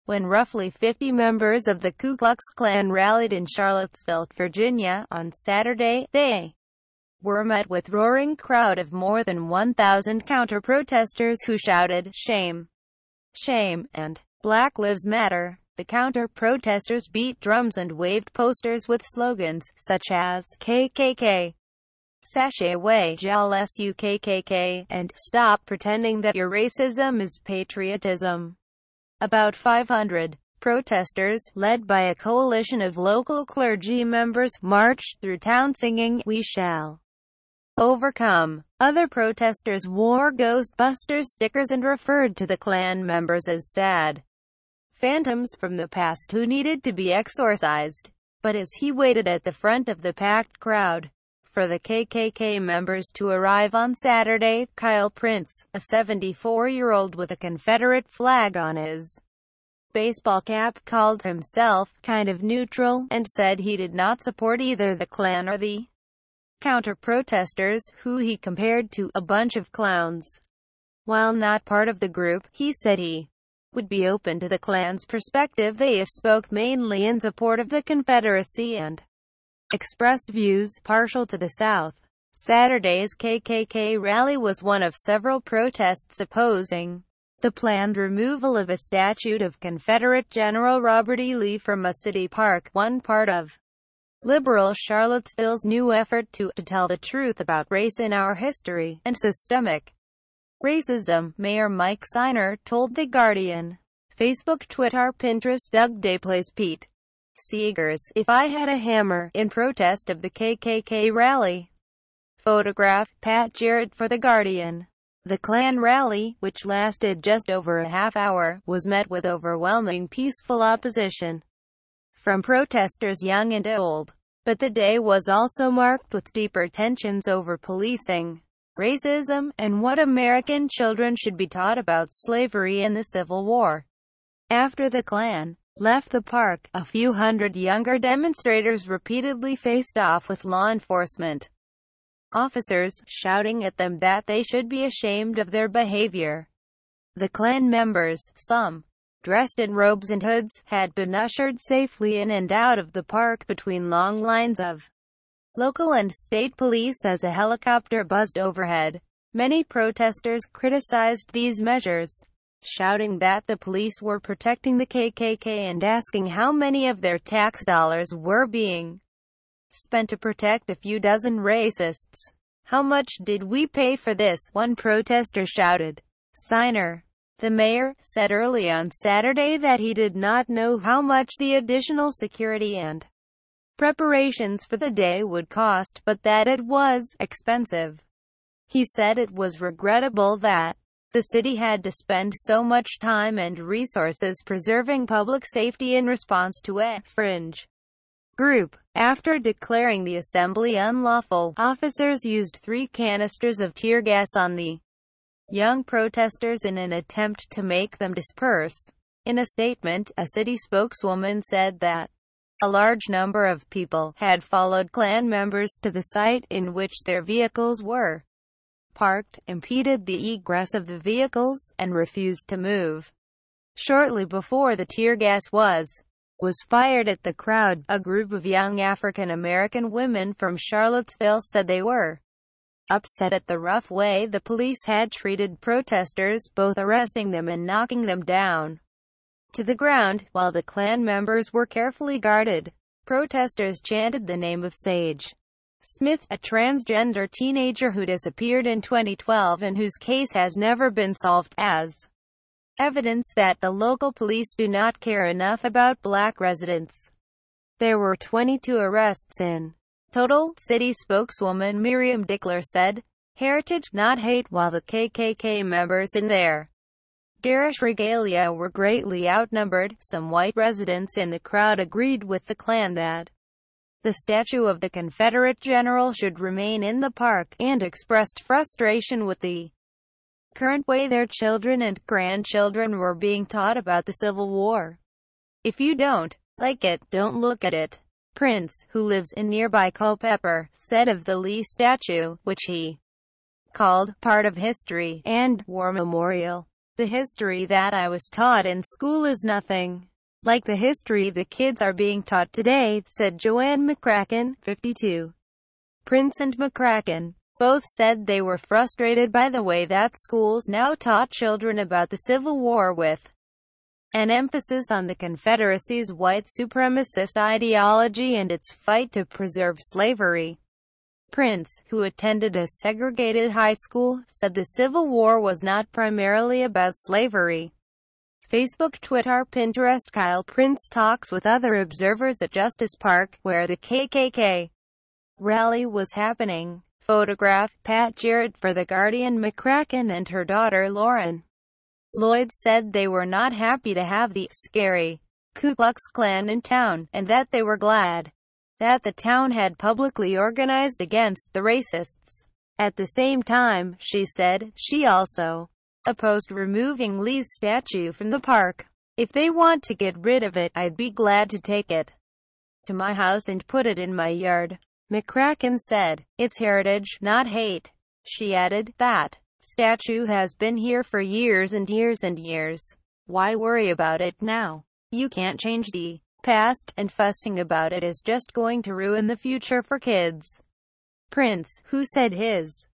when roughly 50 members of the Ku Klux Klan rallied in Charlottesville, Virginia, on Saturday. They were met with a roaring crowd of more than 1,000 counter-protesters who shouted, "Shame! Shame!" and "Black Lives Matter." The counter-protesters beat drums and waved posters with slogans, such as, "KKK. Sashay away, JALSU KKK," and "Stop pretending that your racism is patriotism." About 500 protesters, led by a coalition of local clergy members, marched through town singing, "We shall overcome." Other protesters wore Ghostbusters stickers and referred to the Klan members as sad phantoms from the past who needed to be exorcised. But as he waited at the front of the packed crowd for the KKK members to arrive on Saturday, Kyle Prince, a 74-year-old with a Confederate flag on his baseball cap, called himself kind of neutral, and said he did not support either the Klan or the counter-protesters, who he compared to a bunch of clowns. While not part of the group, he said he would be open to the Klan's perspective. They spoke mainly in support of the Confederacy and expressed views partial to the South. Saturday's KKK rally was one of several protests opposing the planned removal of a statue of Confederate General Robert E. Lee from a city park, one part of liberal Charlottesville's new effort to tell the truth about race in our history and systemic racism, Mayor Mike Siner told The Guardian. Facebook, Twitter, Pinterest. Doug Day plays Pete Seeger's "If I Had a Hammer" in protest of the KKK rally. Photograph, Pat Jarrett for The Guardian. The Klan rally, which lasted just over a half hour, was met with overwhelming peaceful opposition from protesters young and old. But the day was also marked with deeper tensions over policing, racism, and what American children should be taught about slavery and the Civil War. After the Klan left the park, a few hundred younger demonstrators repeatedly faced off with law enforcement officers, shouting at them that they should be ashamed of their behavior. The Klan members, some dressed in robes and hoods, had been ushered safely in and out of the park between long lines of local and state police as a helicopter buzzed overhead. Many protesters criticized these measures, shouting that the police were protecting the KKK and asking how many of their tax dollars were being spent to protect a few dozen racists. "How much did we pay for this?" one protester shouted. Siner, the mayor, said early on Saturday that he did not know how much the additional security and preparations for the day would cost, but that it was expensive. He said it was regrettable that the city had to spend so much time and resources preserving public safety in response to a fringe group. After declaring the assembly unlawful, officers used 3 canisters of tear gas on the young protesters in an attempt to make them disperse. In a statement, a city spokeswoman said that a large number of people had followed Klan members to the site in which their vehicles were parked, impeded the egress of the vehicles, and refused to move. Shortly before the tear gas was fired at the crowd, a group of young African American women from Charlottesville said they were upset at the rough way the police had treated protesters, both arresting them and knocking them down to the ground, while the Klan members were carefully guarded. Protesters chanted the name of Sage Smith, a transgender teenager who disappeared in 2012 and whose case has never been solved, as evidence that the local police do not care enough about black residents. There were 22 arrests in total, city spokeswoman Miriam Dickler said. Heritage, not hate. While the KKK members in their garish regalia were greatly outnumbered, some white residents in the crowd agreed with the Klan that the statue of the Confederate general should remain in the park, and expressed frustration with the current way their children and grandchildren were being taught about the Civil War. "If you don't like it, don't look at it," Prince, who lives in nearby Culpeper, said of the Lee statue, which he called part of history and war memorial. The history that I was taught in school is nothing like the history the kids are being taught today, said Joanne McCracken, 52. Prince and McCracken both said they were frustrated by the way that schools now taught children about the Civil War, with an emphasis on the Confederacy's white supremacist ideology and its fight to preserve slavery. Prince, who attended a segregated high school, said the Civil War was not primarily about slavery. Facebook, Twitter, Pinterest. Kyle Prince talks with other observers at Justice Park, where the KKK rally was happening. Photograph, Pat Jarrett for The Guardian. McCracken and her daughter Lauren Lloyd said they were not happy to have the scary Ku Klux Klan in town, and that they were glad that the town had publicly organized against the racists. At the same time, she said, she also opposed removing Lee's statue from the park. If they want to get rid of it, I'd be glad to take it to my house and put it in my yard. McCracken said, it's heritage, not hate. She added, that statue has been here for years and years and years. Why worry about it now? You can't change the past, and fussing about it is just going to ruin the future for kids. Prince, who said his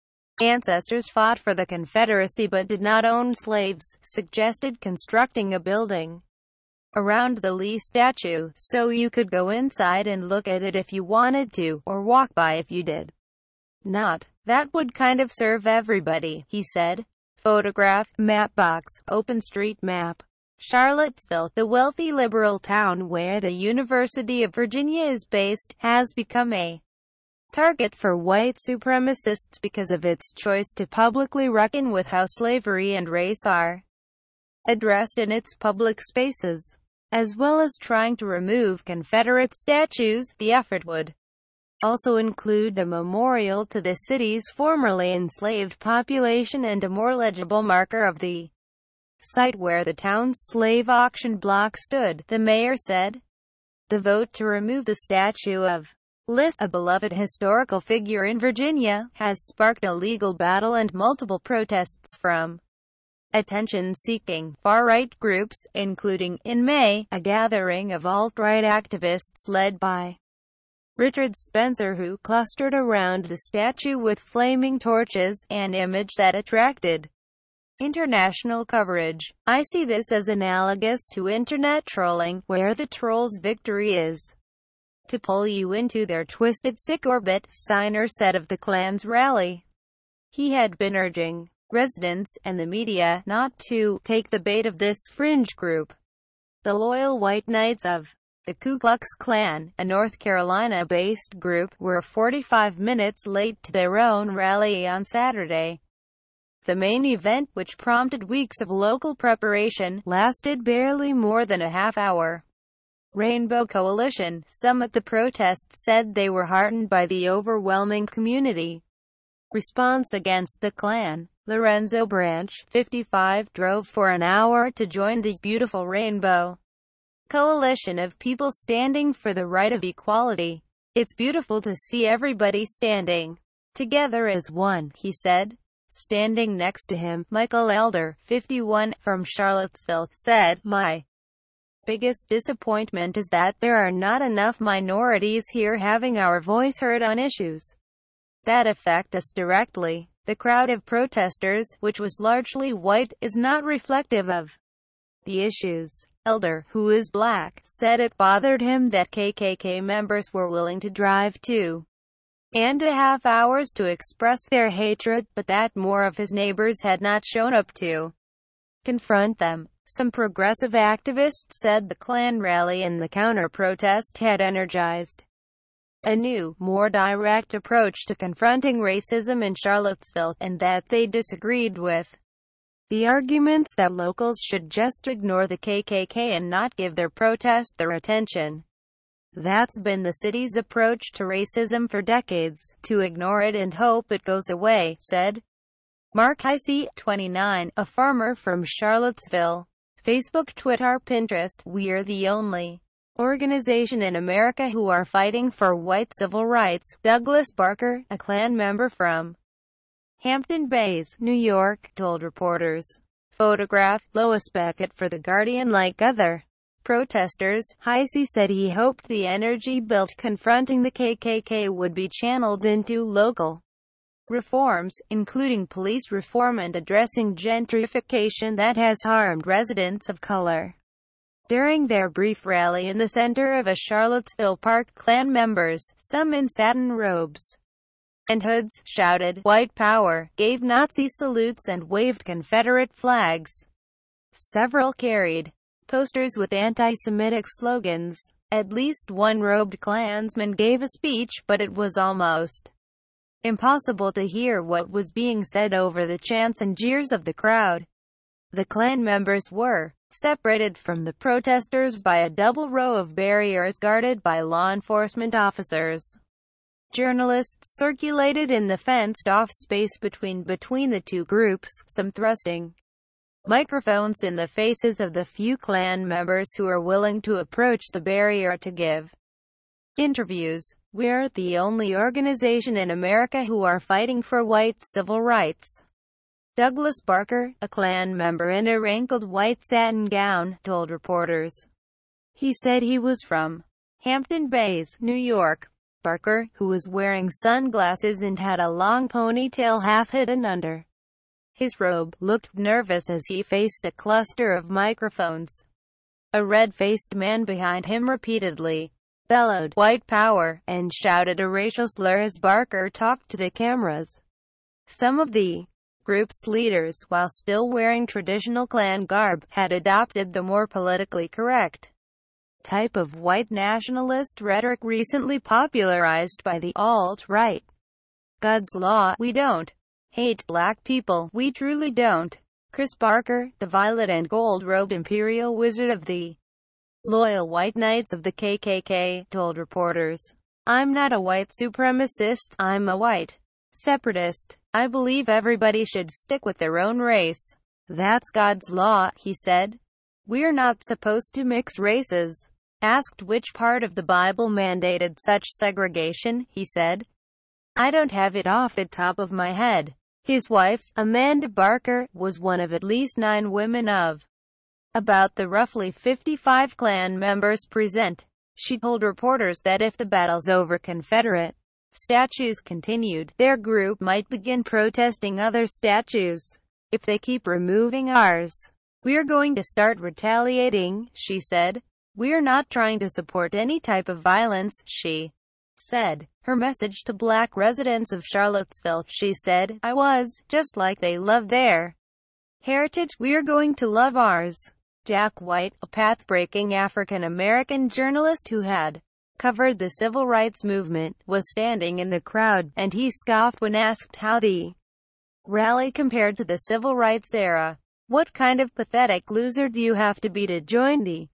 ancestors fought for the Confederacy but did not own slaves, suggested constructing a building around the Lee statue, so you could go inside and look at it if you wanted to, or walk by if you did not. That would kind of serve everybody, he said. Photograph, Mapbox, OpenStreetMap. Charlottesville, the wealthy liberal town where the University of Virginia is based, has become a target for white supremacists because of its choice to publicly reckon with how slavery and race are addressed in its public spaces. As well as trying to remove Confederate statues, the effort would also include a memorial to the city's formerly enslaved population and a more legible marker of the site where the town's slave auction block stood, the mayor said. The vote to remove the statue of Liz, a beloved historical figure in Virginia, has sparked a legal battle and multiple protests from attention-seeking far-right groups, including, in May, a gathering of alt-right activists led by Richard Spencer who clustered around the statue with flaming torches, an image that attracted international coverage. I see this as analogous to internet trolling, where the troll's victory is to pull you into their twisted sick orbit, Steiner said of the Klan's rally. He had been urging residents and the media not to take the bait of this fringe group. The Loyal White Knights of the Ku Klux Klan, a North Carolina-based group, were 45 minutes late to their own rally on Saturday. The main event, which prompted weeks of local preparation, lasted barely more than a half hour. Rainbow Coalition, some at the protests said they were heartened by the overwhelming community response against the Klan. Lorenzo Branch, 55, drove for an hour to join the beautiful Rainbow Coalition of people standing for the right of equality. It's beautiful to see everybody standing together as one, he said. Standing next to him, Michael Elder, 51, from Charlottesville, said, my biggest disappointment is that there are not enough minorities here having our voice heard on issues that affect us directly. The crowd of protesters, which was largely white, is not reflective of the issues. Elder, who is black, said it bothered him that KKK members were willing to drive 2.5 hours to express their hatred, but that more of his neighbors had not shown up to confront them. Some progressive activists said the Klan rally and the counter-protest had energized a new, more direct approach to confronting racism in Charlottesville, and that they disagreed with the arguments that locals should just ignore the KKK and not give their protest their attention. That's been the city's approach to racism for decades, to ignore it and hope it goes away, said Mark Heisey, 29, a farmer from Charlottesville. Facebook, Twitter, Pinterest. We're the only organization in America who are fighting for white civil rights. Douglas Barker, a Klan member from Hampton Bays, New York, told reporters. Photograph, Lois Beckett for The Guardian. Like other protesters, Heisey said he hoped the energy built confronting the KKK would be channeled into local reforms, including police reform and addressing gentrification that has harmed residents of color. During their brief rally in the center of a Charlottesville park, Klan members, some in satin robes and hoods, shouted "White Power," gave Nazi salutes and waved Confederate flags. Several carried posters with anti-Semitic slogans. At least one robed Klansman gave a speech, but it was almost impossible to hear what was being said over the chants and jeers of the crowd. The Klan members were separated from the protesters by a double row of barriers guarded by law enforcement officers. Journalists circulated in the fenced-off space between the two groups, some thrusting microphones in the faces of the few Klan members who are willing to approach the barrier to give interviews. "We're the only organization in America who are fighting for white civil rights," Douglas Barker, a Klan member in a wrinkled white satin gown, told reporters. He said he was from Hampton Bays, New York. Barker, who was wearing sunglasses and had a long ponytail half hidden under his robe, looked nervous as he faced a cluster of microphones. A red-faced man behind him repeatedly bellowed "White Power" and shouted a racial slur as Barker talked to the cameras. Some of the group's leaders, while still wearing traditional Klan garb, had adopted the more politically correct type of white nationalist rhetoric recently popularized by the alt-right. "God's law, we don't hate black people, we truly don't," Chris Barker, the violet and gold-robed imperial wizard of the loyal white knights of the KKK, told reporters. "I'm not a white supremacist, I'm a white separatist. I believe everybody should stick with their own race. That's God's law," he said. "We're not supposed to mix races." Asked which part of the Bible mandated such segregation, he said, "I don't have it off the top of my head." His wife, Amanda Barker, was one of at least 9 women of about the roughly 55 Klan members present. She told reporters that if the battles over Confederate statues continued, their group might begin protesting other statues. "If they keep removing ours, we're going to start retaliating," she said. "We're not trying to support any type of violence," she said. Her message to black residents of Charlottesville, she said, "I was, just like they love their heritage, we're going to love ours." Jack White, a path-breaking African-American journalist who had covered the civil rights movement, was standing in the crowd, and he scoffed when asked how the rally compared to the civil rights era. "What kind of pathetic loser do you have to be to join the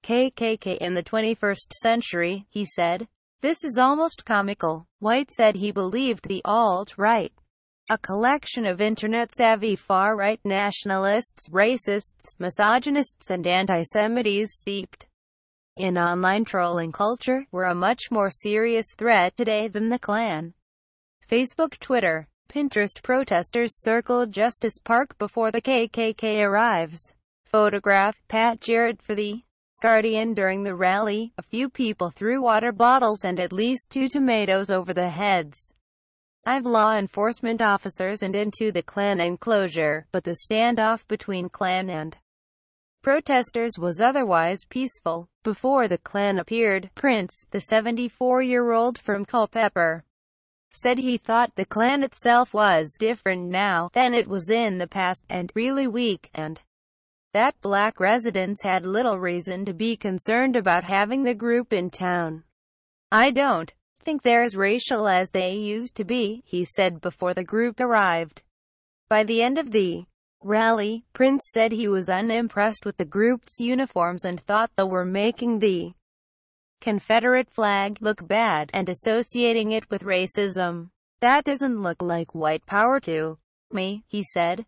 KKK in the 21st century?" he said. "This is almost comical." White said he believed the alt-right, a collection of internet-savvy far-right nationalists, racists, misogynists and anti-Semites steeped in online trolling culture, were a much more serious threat today than the Klan. Facebook, Twitter, Pinterest protesters circled Justice Park before the KKK arrives. Photograph, Pat Jarrett for The Guardian. During the rally, a few people threw water bottles and at least 2 tomatoes over the heads of law enforcement officers and into the Klan enclosure, but the standoff between Klan and protesters was otherwise peaceful. Before the Klan appeared, Prince, the 74-year-old from Culpeper, said he thought the Klan itself was different now than it was in the past, and really weak, and that black residents had little reason to be concerned about having the group in town. "I don't think they're as racial as they used to be," he said before the group arrived. By the end of the rally, Prince said he was unimpressed with the group's uniforms and thought they were making the Confederate flag look bad and associating it with racism. "That doesn't look like white power to me," he said.